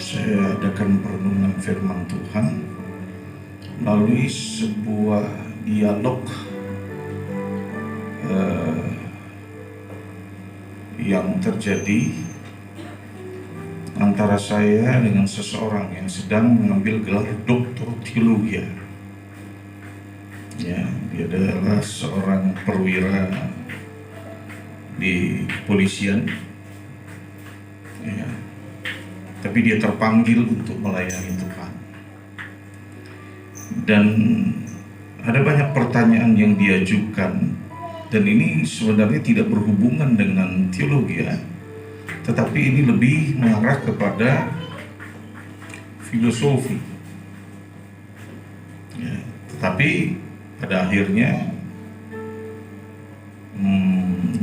Saya adakan perenungan firman Tuhan melalui sebuah dialog yang terjadi antara saya dengan seseorang yang sedang mengambil gelar doktor teologi. Ya, dia adalah seorang perwira di kepolisian. Ya, tapi dia terpanggil untuk melayani Tuhan. Dan ada banyak pertanyaan yang diajukan, dan ini sebenarnya tidak berhubungan dengan teologi, tetapi ini lebih mengarah kepada filosofi. Ya, tetapi pada akhirnya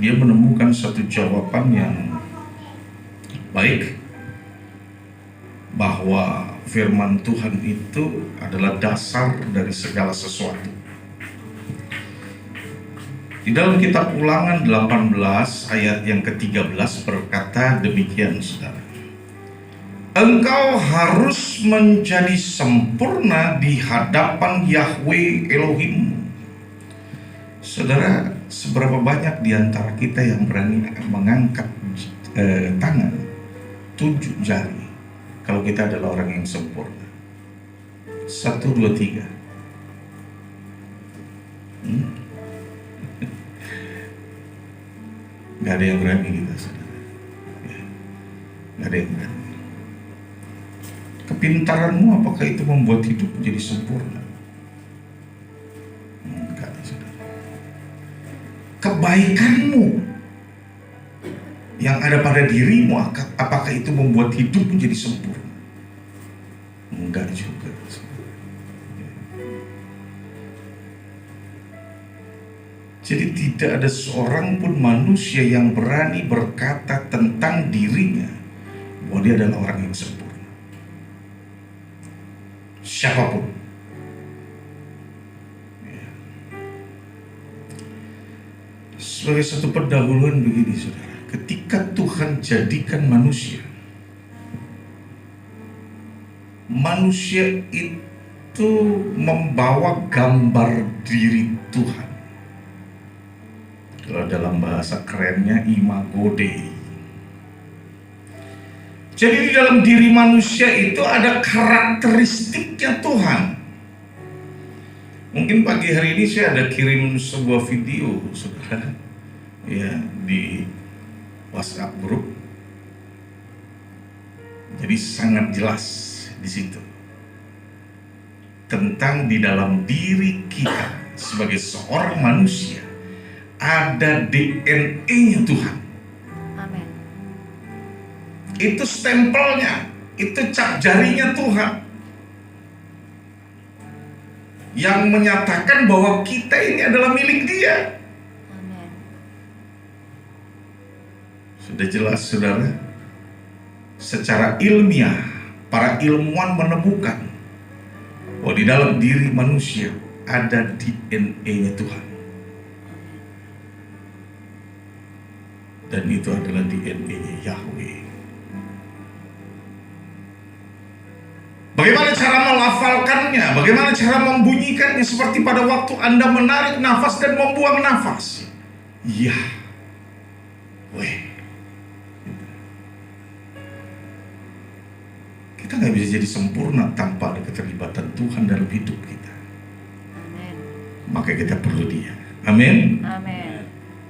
dia menemukan satu jawaban yang baik, bahwa firman Tuhan itu adalah dasar dari segala sesuatu. Di dalam kitab Ulangan 18 ayat yang ke-13 berkata demikian, saudara. Engkau harus menjadi sempurna di hadapan Yahweh Elohimmu. Saudara, seberapa banyak di antara kita yang berani mengangkat tangan, tunjuk jari, kalau kita adalah orang yang sempurna? 1, 2, 3. Gak ada yang berani kita, saudara. Gak ada yang berani. Kepintaranmu apakah itu membuat hidup menjadi sempurna? Enggak, saudara. Kebaikanmu yang ada pada dirimu, apakah itu membuat hidup menjadi sempurna? Enggak juga. Jadi tidak ada seorang pun manusia yang berani berkata tentang dirinya bahwa dia adalah orang yang sempurna. Siapapun. Sebagai satu pendahuluan begini, saudara. Ketika Tuhan jadikan manusia itu membawa gambar diri Tuhan. Kalau dalam bahasa kerennya imago Dei. Jadi di dalam diri manusia itu ada karakteristiknya Tuhan. Mungkin pagi hari ini saya ada kirim sebuah video, saudara, ya, di WhatsApp grup. Jadi sangat jelas di situ tentang di dalam diri kita sebagai seorang manusia ada DNA-nya Tuhan. Amin. Itu stempelnya, itu cap jarinya Tuhan, yang menyatakan bahwa kita ini adalah milik Dia. Amin. Sudah jelas, saudara. Secara ilmiah, para ilmuwan menemukan bahwa di dalam diri manusia ada DNA-nya Tuhan. Dan itu adalah DNA-nya Yahweh. Bagaimana cara melafalkannya? Bagaimana cara membunyikannya? Seperti pada waktu Anda menarik nafas dan membuang nafas. Yahweh. Kita gak bisa jadi sempurna tanpa ada keterlibatan Tuhan dalam hidup kita. Amin. Maka kita perlu Dia. Amin. Amin.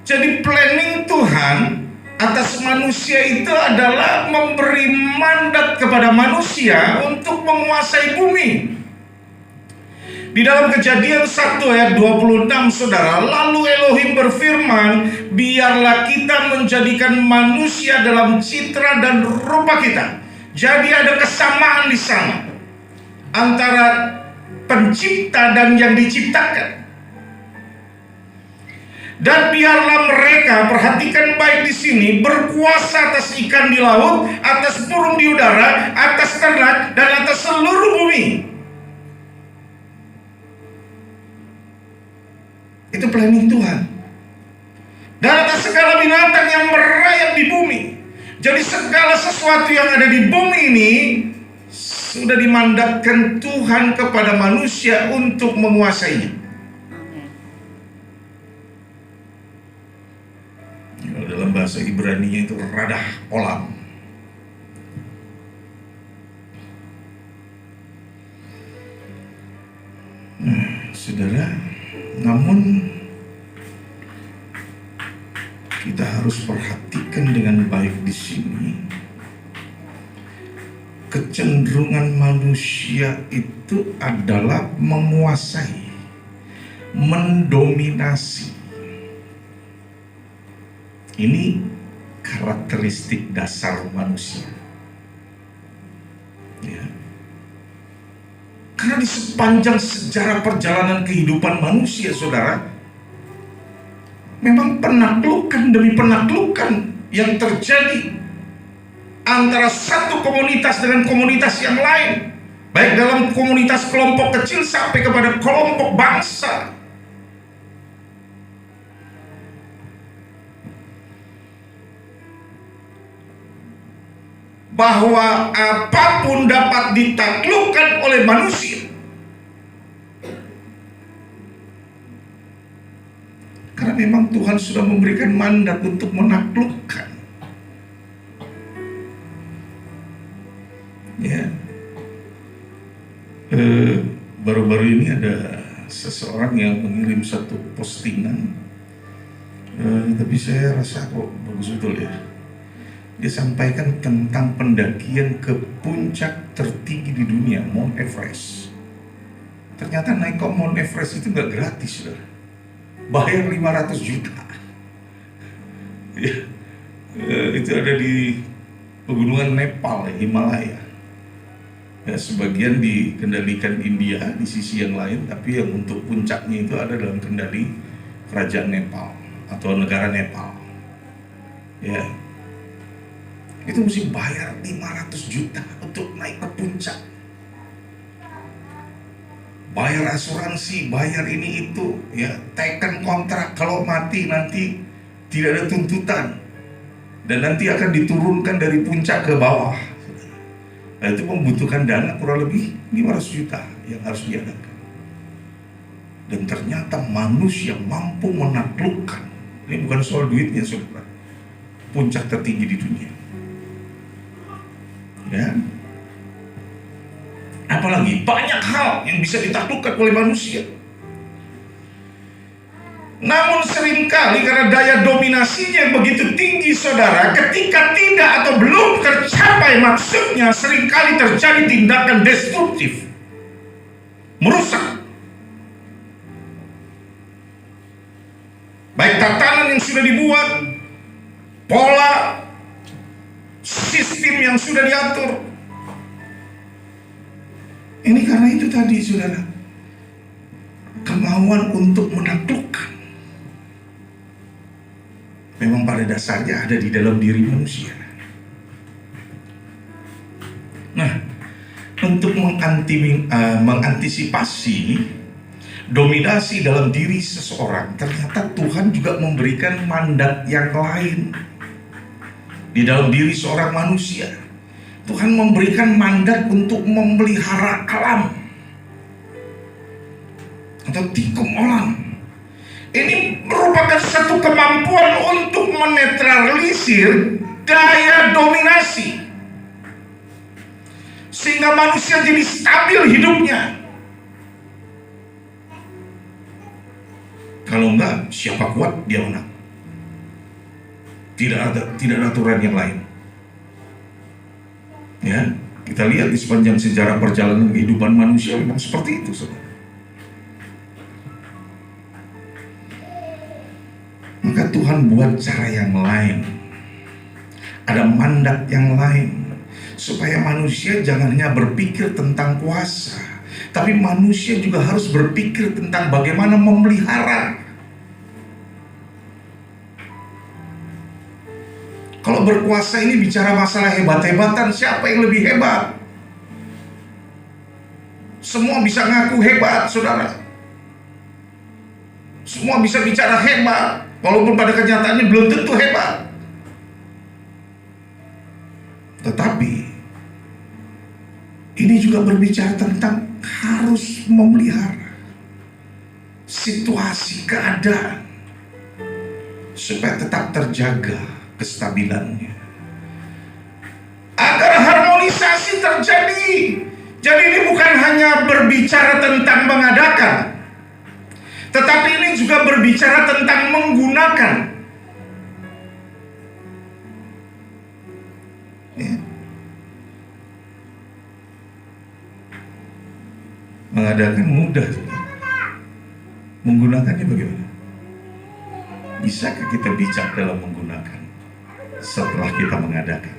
Jadi planning Tuhan atas manusia itu adalah memberi mandat kepada manusia untuk menguasai bumi. Di dalam Kejadian 1 ayat 26, saudara, lalu Elohim berfirman, biarlah kita menjadikan manusia dalam citra dan rupa kita. Jadi ada kesamaan di sana antara pencipta dan yang diciptakan. Dan biarlah mereka, perhatikan baik di sini, berkuasa atas ikan di laut, atas burung di udara, atas ternak, dan atas seluruh bumi. Itu planning Tuhan. Dan atas segala binatang yang merayap di bumi. Jadi segala sesuatu yang ada di bumi ini sudah dimandatkan Tuhan kepada manusia untuk menguasainya. Amin. Dalam bahasa Ibrani itu radah olam. Saudara, namun kita harus perhatikan dengan baik di sini. Kecenderungan manusia itu adalah menguasai, mendominasi. Ini karakteristik dasar manusia. Ya. Karena di sepanjang sejarah perjalanan kehidupan manusia, saudara, memang penaklukan demi penaklukan yang terjadi antara satu komunitas dengan komunitas yang lain, baik dalam komunitas kelompok kecil sampai kepada kelompok bangsa. Bahwa apapun dapat ditaklukkan oleh manusia. Karena memang Tuhan sudah memberikan mandat untuk menaklukkan. Ya, baru-baru ini ada seseorang yang mengirim satu postingan, tapi saya rasa kok bagus betul ya. Dia sampaikan tentang pendakian ke puncak tertinggi di dunia, Mount Everest. Ternyata naik ke Mount Everest itu nggak gratis, saudara. Bayar 500 juta. Ya, itu ada di pegunungan Nepal, Himalaya. Ya, sebagian dikendalikan India di sisi yang lain, tapi yang untuk puncaknya itu ada dalam kendali kerajaan Nepal atau negara Nepal. Ya, itu mesti bayar 500 juta untuk naik ke puncak. Bayar asuransi, bayar ini itu, ya, teken kontrak kalau mati nanti tidak ada tuntutan dan nanti akan diturunkan dari puncak ke bawah. Nah, itu membutuhkan dana kurang lebih 500 juta yang harus diadakan. Dan ternyata manusia mampu menaklukkan. Ini bukan soal duitnya, saudara. Puncak tertinggi di dunia. Ya. Apalagi banyak hal yang bisa ditaklukkan oleh manusia. Namun seringkali karena daya dominasinya begitu tinggi, saudara, ketika tidak atau belum tercapai maksudnya, seringkali terjadi tindakan destruktif, merusak. Baik tatanan yang sudah dibuat, pola, sistem yang sudah diatur. Ini karena itu tadi, saudara, kemauan untuk menaklukkan memang pada dasarnya ada di dalam diri manusia. Nah, untuk mengantisipasi dominasi dalam diri seseorang, ternyata Tuhan juga memberikan mandat yang lain di dalam diri seorang manusia. Tuhan memberikan mandat untuk memelihara alam atau tikung alam. Ini merupakan satu kemampuan untuk menetralisir daya dominasi, sehingga manusia jadi stabil hidupnya. Kalau enggak, siapa kuat dia menang. Tidak ada aturan yang lain. Ya, kita lihat di sepanjang sejarah perjalanan kehidupan manusia memang seperti itu, saudara. Maka Tuhan buat cara yang lain, ada mandat yang lain, supaya manusia jangan hanya berpikir tentang kuasa, tapi manusia juga harus berpikir tentang bagaimana memelihara. Kalau berkuasa ini bicara masalah hebat-hebatan, siapa yang lebih hebat? Semua bisa ngaku hebat, saudara. Semua bisa bicara hebat, walaupun pada kenyataannya belum tentu hebat. Tetapi ini juga berbicara tentang harus memelihara situasi keadaan supaya tetap terjaga kestabilannya, agar harmonisasi terjadi. Jadi ini bukan hanya berbicara tentang mengadakan, tetapi ini juga berbicara tentang menggunakan. Ya. Mengadakan mudah, menggunakannya bagaimana? Bisakah kita bijak dalam menggunakan setelah kita mengadakan?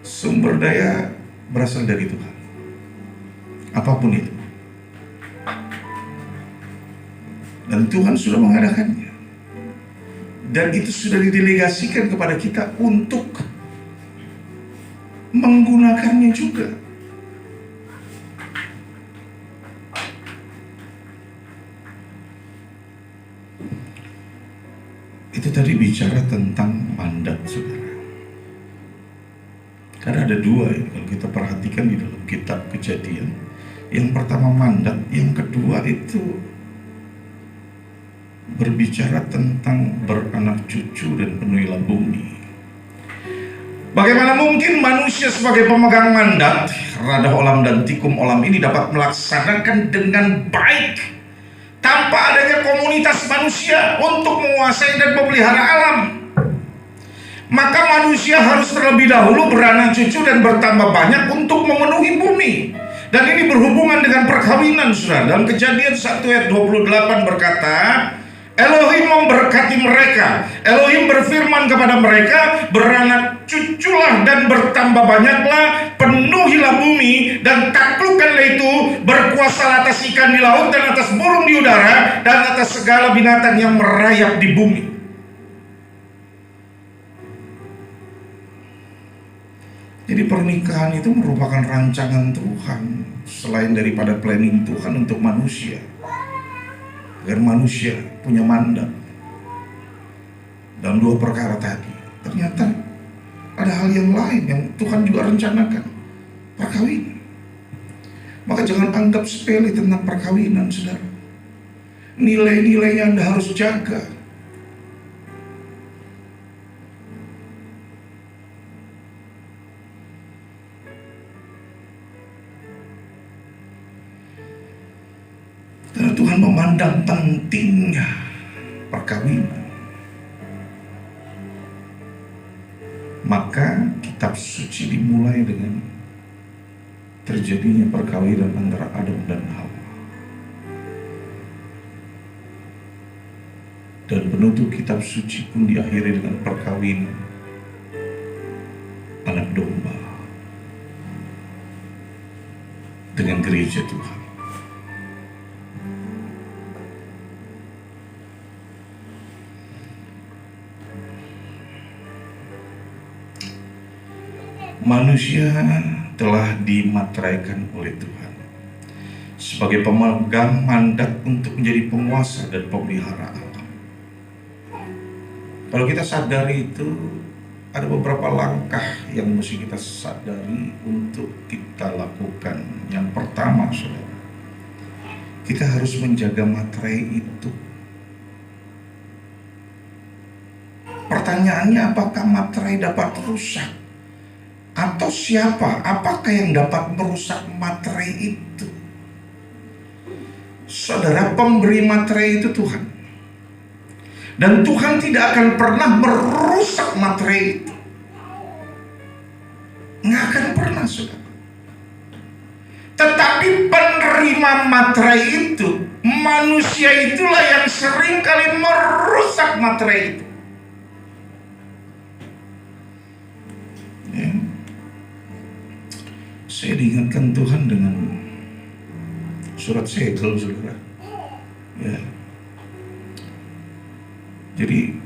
Sumber daya berasal dari Tuhan, apapun itu, dan Tuhan sudah mengadakannya, dan itu sudah didelegasikan kepada kita untuk menggunakannya juga. Itu tadi bicara tentang mandat, saudara. Karena ada dua ya, kalau kita perhatikan di dalam kitab Kejadian. Yang pertama mandat, yang kedua itu berbicara tentang beranak cucu dan penuhilah bumi. Bagaimana mungkin manusia sebagai pemegang mandat, radah olam dan tikum olam ini dapat melaksanakan dengan baik tanpa adanya komunitas manusia untuk menguasai dan memelihara alam? Maka manusia harus terlebih dahulu beranak cucu dan bertambah banyak untuk memenuhi bumi. Dan ini berhubungan dengan perkawinan, saudara. Dalam Kejadian 1 ayat 28 berkata, Elohim memberkati mereka. Elohim berfirman kepada mereka, beranak cuculah dan bertambah banyaklah, penuhilah bumi dan taklukkanlah itu, berkuasalah atas ikan di laut dan atas burung di udara dan atas segala binatang yang merayap di bumi. Jadi pernikahan itu merupakan rancangan Tuhan, selain daripada planning Tuhan untuk manusia, agar manusia punya mandat. Dalam dua perkara tadi, ternyata ada hal yang lain yang Tuhan juga rencanakan, perkawinan. Maka jangan anggap sepele tentang perkawinan, saudara. Nilai-nilai yang Anda harus jaga. Karena Tuhan memandang pentingnya perkawinan. Maka kitab suci dimulai dengan terjadinya perkawinan antara Adam dan Hawa. Dan penutup kitab suci pun diakhiri dengan perkawinan anak domba dengan gereja Tuhan. Manusia telah dimateraikan oleh Tuhan sebagai pemegang mandat untuk menjadi penguasa dan pemelihara alam. Kalau kita sadari itu, ada beberapa langkah yang mesti kita sadari untuk kita lakukan. Yang pertama, saudara, kita harus menjaga materai itu. Pertanyaannya, apakah materai dapat rusak? Atau siapa? Apakah yang dapat merusak materai itu? Saudara, pemberi materai itu Tuhan. Dan Tuhan tidak akan pernah merusak materai itu. Nggak akan pernah, saudara. Tetapi penerima materai itu, manusia itulah yang sering kali merusak materai itu. Ya. Saya diingatkan Tuhan dengan surat segel, saudara. Ya. Jadi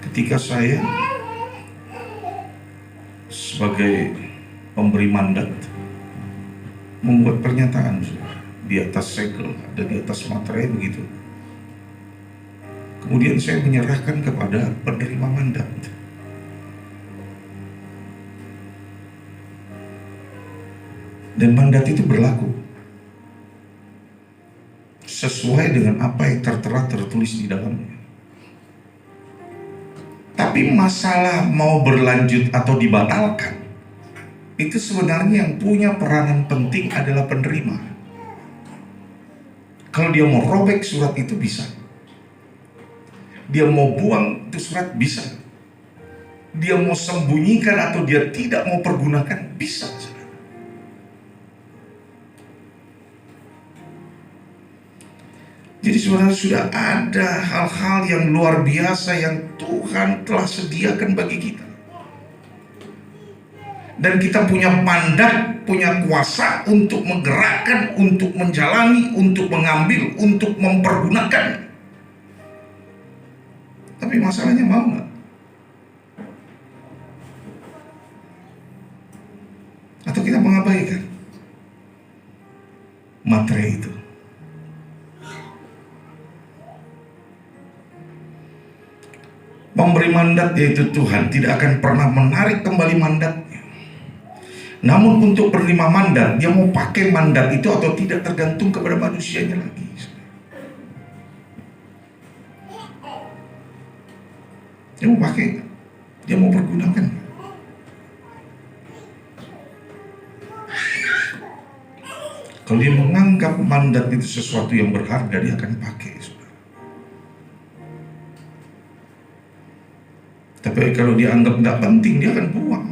ketika saya sebagai pemberi mandat membuat pernyataan, saudara, di atas segel dan di atas materai begitu. Kemudian saya menyerahkan kepada penerima mandat. Dan mandat itu berlaku sesuai dengan apa yang tertera tertulis di dalamnya. Tapi masalah mau berlanjut atau dibatalkan, itu sebenarnya yang punya peranan penting adalah penerima. Kalau dia mau robek surat itu bisa. Dia mau buang itu surat bisa. Dia mau sembunyikan atau dia tidak mau pergunakan bisa. Jadi sebenarnya sudah ada hal-hal yang luar biasa yang Tuhan telah sediakan bagi kita. Dan kita punya mandat, punya kuasa untuk menggerakkan, untuk menjalani, untuk mengambil, untuk mempergunakan. Tapi masalahnya mau nggak? Atau kita mengabaikan materi itu? Pemberi mandat yaitu Tuhan tidak akan pernah menarik kembali mandatnya. Namun untuk penerima mandat, dia mau pakai mandat itu atau tidak tergantung kepada manusianya lagi. Dia mau pakai, dia mau pergunakan. Kalau dia menganggap mandat itu sesuatu yang berharga, dia akan pakai. Tapi kalau dia anggap nggak penting, dia akan buang.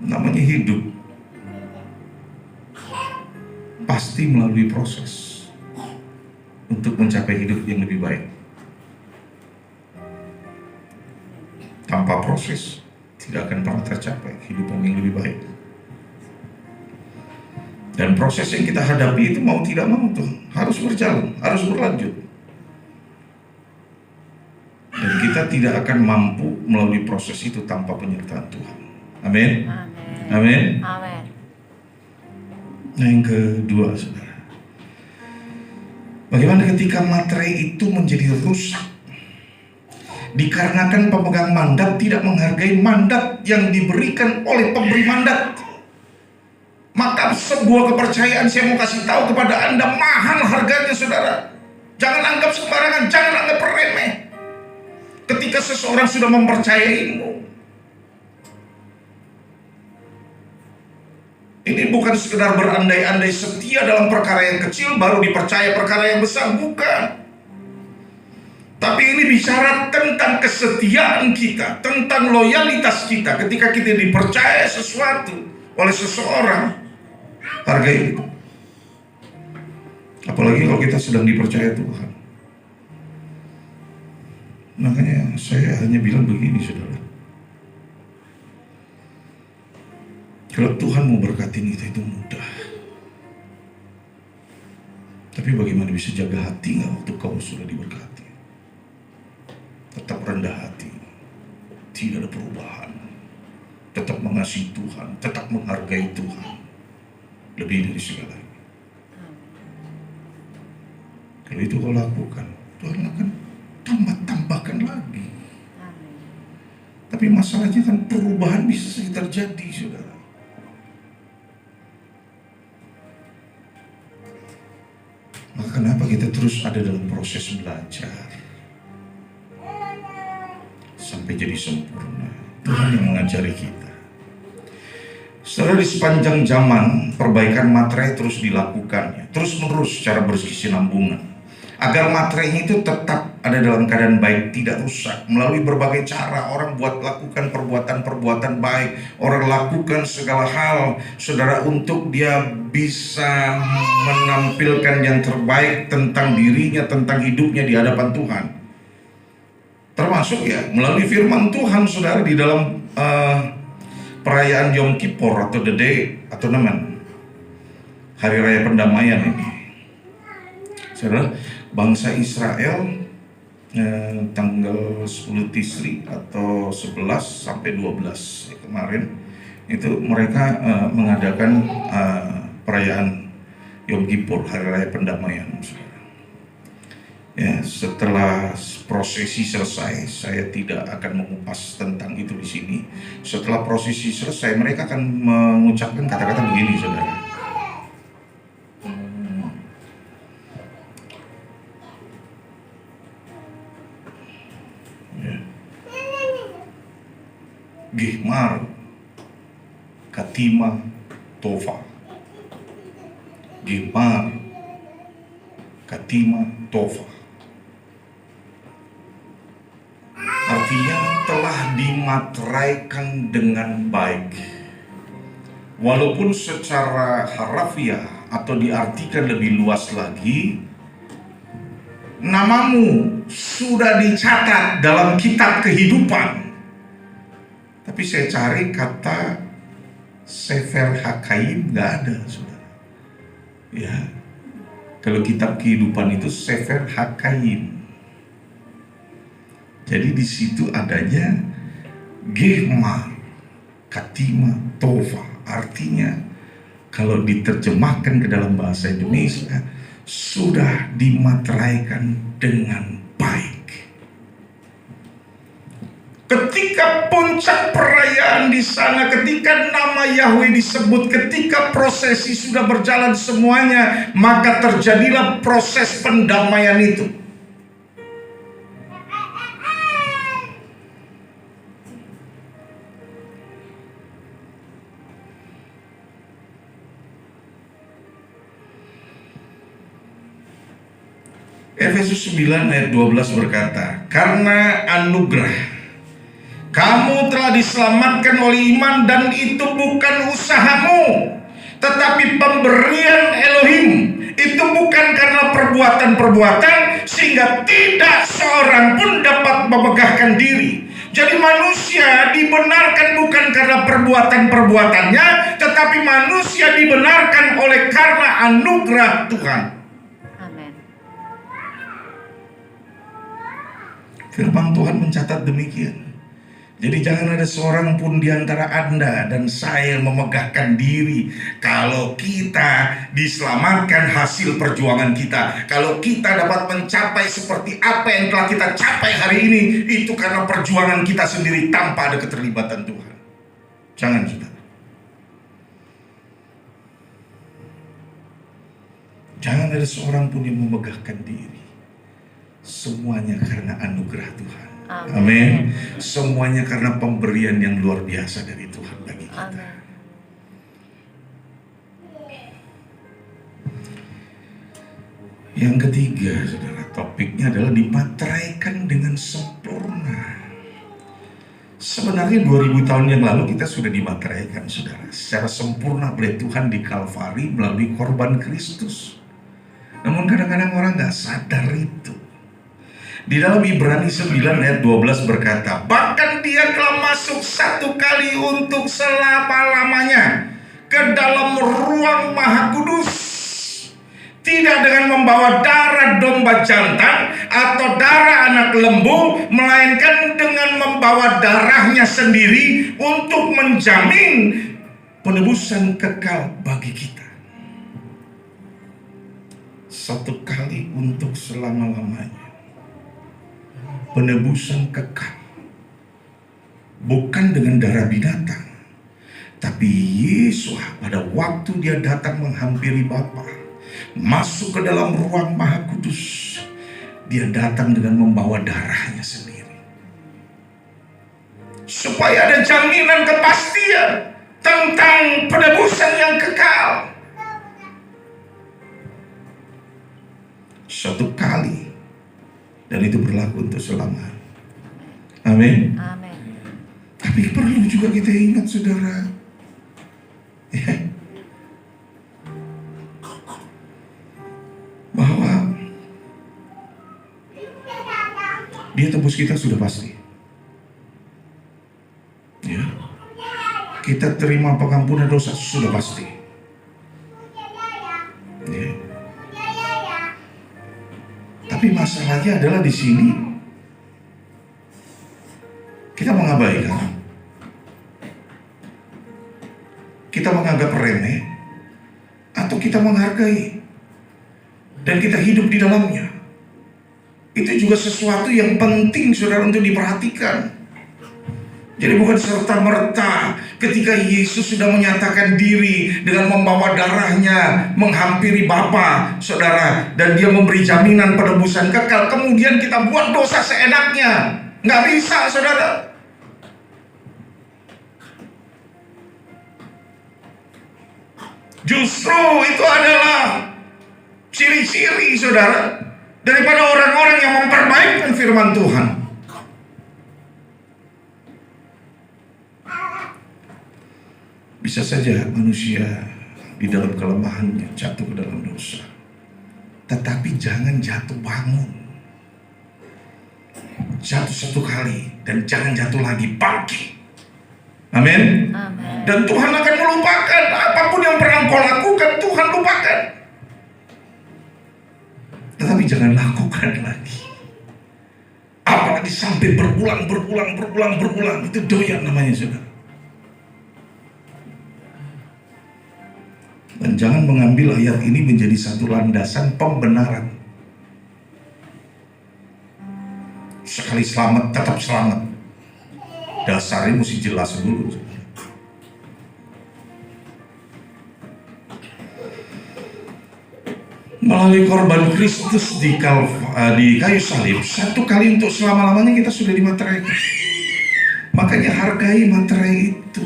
Namanya hidup pasti melalui proses untuk mencapai hidup yang lebih baik. Tanpa proses tidak akan pernah tercapai hidup yang lebih baik. Dan proses yang kita hadapi itu mau tidak mau tuh harus berjalan, harus berlanjut. Dan kita tidak akan mampu melalui proses itu tanpa penyertaan Tuhan. Amin. Amin. Amin. Nah, yang kedua, saudara, bagaimana ketika materai itu menjadi rusak dikarenakan pemegang mandat tidak menghargai mandat yang diberikan oleh pemberi mandat? Maka sebuah kepercayaan saya mau kasih tahu kepada Anda, mahal harganya, saudara. Jangan anggap sembarangan, jangan anggap remeh. Ketika seseorang sudah mempercayaimu, ini bukan sekedar berandai-andai setia dalam perkara yang kecil baru dipercaya perkara yang besar, bukan. Tapi ini bicara tentang kesetiaan kita, tentang loyalitas kita. Ketika kita dipercaya sesuatu oleh seseorang, hargai itu. Apalagi kalau kita sedang dipercaya Tuhan. Makanya saya hanya bilang begini, saudara. Kalau Tuhan mau berkatin kita itu mudah. Tapi bagaimana bisa jaga hati nggak waktu kau sudah diberkati? Tetap rendah hati, tidak ada perubahan. Tetap mengasihi Tuhan, tetap menghargai Tuhan lebih dari segalanya. Kalau itu kau lakukan, Tuhan akan tambahkan lagi. Tapi masalahnya kan perubahan bisa saja terjadi, saudara. Maka kenapa kita terus ada dalam proses belajar sampai jadi sempurna? Tuhan yang mengajari kita. Saudara, di sepanjang zaman perbaikan materai terus dilakukan, terus menerus secara berkesinambungan, agar materainya itu tetap ada dalam keadaan baik, tidak rusak. Melalui berbagai cara orang buat lakukan perbuatan-perbuatan baik. Orang lakukan segala hal, saudara, untuk dia bisa menampilkan yang terbaik tentang dirinya, tentang hidupnya di hadapan Tuhan. Termasuk ya melalui firman Tuhan, saudara, di dalam perayaan Yom Kippur atau The Day atau Hari Raya Pendamaian ini. Saudara, bangsa Israel tanggal 10 Tisri atau 11 sampai 12 kemarin itu mereka mengadakan perayaan Yom Kippur, hari raya pendamaian. Ya, setelah prosesi selesai, saya tidak akan mengupas tentang itu di sini. Setelah prosesi selesai, mereka akan mengucapkan kata-kata begini, saudara. Ya. Gihmar, Katima, Tova. Gihmar, Katima, Tova. Artinya telah dimateraikan dengan baik. Walaupun secara harafiah atau diartikan lebih luas lagi, namamu sudah dicatat dalam kitab kehidupan. Tapi saya cari kata Sefer Hakaim, nggak ada, saudara. Ya, kalau kitab kehidupan itu Sefer Hakaim. Jadi di situ adanya Gihmar, Katima, Tova. Artinya kalau diterjemahkan ke dalam bahasa Indonesia, sudah dimateraikan dengan baik. Ketika puncak perayaan di sana, ketika nama Yahweh disebut, ketika prosesi sudah berjalan semuanya, maka terjadilah proses pendamaian itu. Efesus 9 ayat 12 berkata, karena anugerah kamu telah diselamatkan oleh iman, dan itu bukan usahamu, tetapi pemberian Elohim. Itu bukan karena perbuatan-perbuatan, sehingga tidak seorang pun dapat memegahkan diri. Jadi manusia dibenarkan bukan karena perbuatan-perbuatannya, tetapi manusia dibenarkan oleh karena anugerah Tuhan. Firman Tuhan mencatat demikian. Jadi jangan ada seorang pun di antara Anda dan saya memegahkan diri kalau kita diselamatkan hasil perjuangan kita. Kalau kita dapat mencapai seperti apa yang telah kita capai hari ini, itu karena perjuangan kita sendiri tanpa ada keterlibatan Tuhan. Jangan, saudara. Jangan ada seorang pun yang memegahkan diri. Semuanya karena anugerah Tuhan. Amin. Semuanya karena pemberian yang luar biasa dari Tuhan bagi kita. Amen. Yang ketiga, saudara, topiknya adalah dimateraikan dengan sempurna. Sebenarnya 2000 tahun yang lalu kita sudah dimateraikan, saudara, secara sempurna oleh Tuhan di Kalvari melalui korban Kristus. Namun kadang-kadang orang gak sadar itu. Di dalam Ibrani 9 ayat 12 berkata, bahkan dia telah masuk satu kali untuk selama-lamanya ke dalam ruang maha kudus, tidak dengan membawa darah domba jantan atau darah anak lembu, melainkan dengan membawa darahnya sendiri untuk menjamin penebusan kekal bagi kita. Satu kali untuk selama-lamanya. Penebusan kekal, bukan dengan darah binatang, tapi Yesus pada waktu dia datang menghampiri Bapa, masuk ke dalam ruang maha kudus, dia datang dengan membawa darahnya sendiri, supaya ada jaminan kepastian tentang penebusan yang kekal. Satu kali. Dan itu berlaku untuk selamanya. Amin. Amin. Tapi perlu juga kita ingat, saudara, ya, bahwa Dia tebus kita sudah pasti. Ya. Kita terima pengampunan dosa sudah pasti. Ya. Tapi masalahnya adalah di sini kita mengabaikan, kita menganggap remeh, atau kita menghargai. dan kita hidup di dalamnya. Itu juga sesuatu yang penting saudara untuk diperhatikan. Jadi bukan serta-merta ketika Yesus sudah menyatakan diri dengan membawa darahnya menghampiri Bapa, saudara, dan dia memberi jaminan penebusan kekal, kemudian kita buat dosa seenaknya. Nggak bisa, saudara. Justru itu adalah ciri-ciri, saudara, daripada orang-orang yang memperbaikkan firman Tuhan. Bisa saja manusia di dalam kelemahannya jatuh ke dalam dosa, tetapi jangan jatuh bangun. Jatuh satu kali dan jangan jatuh lagi, bangkit. Amin. Dan Tuhan akan melupakan apapun yang pernah kau lakukan. Tuhan lupakan, tetapi jangan lakukan lagi. Apalagi sampai berulang. Itu doyan namanya, saudara. Dan jangan mengambil ayat ini menjadi satu landasan pembenaran. Sekali selamat, tetap selamat. Dasarnya mesti jelas dulu. Melalui korban Kristus di kayu salib, satu kali untuk selama-lamanya kita sudah dimateraikan. Makanya hargai materai itu.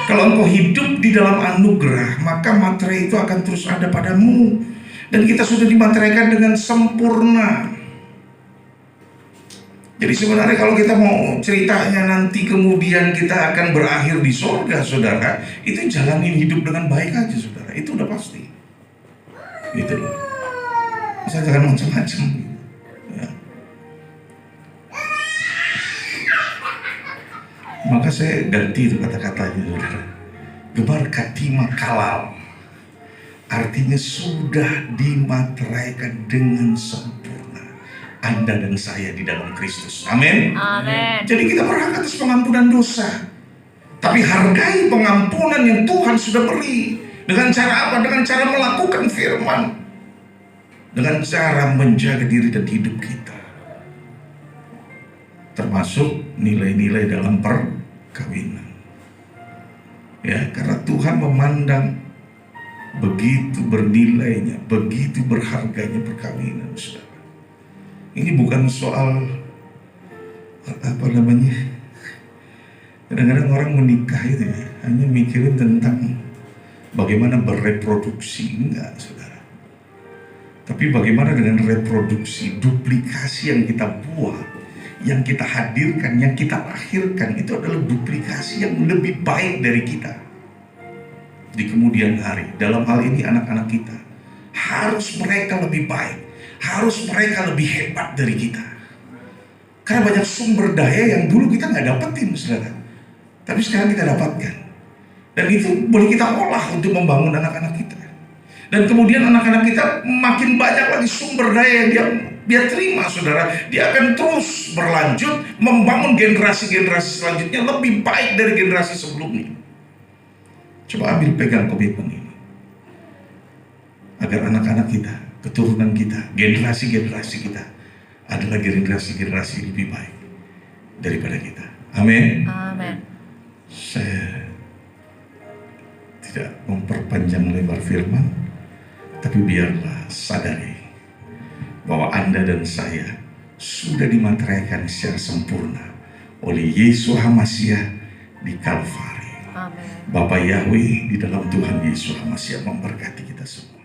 Kalau engkau hidup di dalam anugerah, maka materai itu akan terus ada padamu. Dan kita sudah dimateraikan dengan sempurna. Jadi sebenarnya kalau kita mau ceritanya nanti kemudian kita akan berakhir di surga, saudara, itu jalanin hidup dengan baik aja, saudara. Itu udah pasti. Gitu loh. Masa jangan macam-macam. Ya. Maka saya ganti itu kata-katanya, saudara. Gemar katima kalal, artinya sudah dimateraikan dengan sempurna Anda dan saya di dalam Kristus. Amin. Amin. Jadi kita berhak atas pengampunan dosa, tapi hargai pengampunan yang Tuhan sudah beri. Dengan cara apa? Dengan cara melakukan firman, dengan cara menjaga diri dan hidup kita, termasuk nilai-nilai dalam perkawinan. Ya, karena Tuhan memandang begitu bernilainya, begitu berharganya perkawinan, saudara. Ini bukan soal apa namanya. Kadang-kadang orang menikah itu ya, hanya mikirin tentang bagaimana bereproduksi, enggak, saudara. Tapi bagaimana dengan reproduksi, duplikasi yang kita buat, yang kita hadirkan, yang kita lahirkan, itu adalah duplikasi yang lebih baik dari kita di kemudian hari. Dalam hal ini anak-anak kita, harus mereka lebih baik, harus mereka lebih hebat dari kita. Karena banyak sumber daya yang dulu kita nggak dapetin, saudara, tapi sekarang kita dapatkan. Dan itu boleh kita olah untuk membangun anak-anak kita. Dan kemudian anak-anak kita makin banyak lagi sumber daya yang dia terima, saudara. Dia akan terus berlanjut membangun generasi-generasi selanjutnya lebih baik dari generasi sebelumnya. Coba ambil pegang komitmen ini, agar anak-anak kita, keturunan kita, generasi-generasi kita adalah generasi-generasi lebih baik daripada kita. Amin. Amin. Saya tidak memperpanjang lebar firman, tapi biarlah sadari bahwa Anda dan saya sudah dimateraikan secara sempurna oleh Yesus HaMasyiah di Kalvari. Amin. Bapa Yahweh di dalam Tuhan Yesus HaMasyiah memberkati kita semua.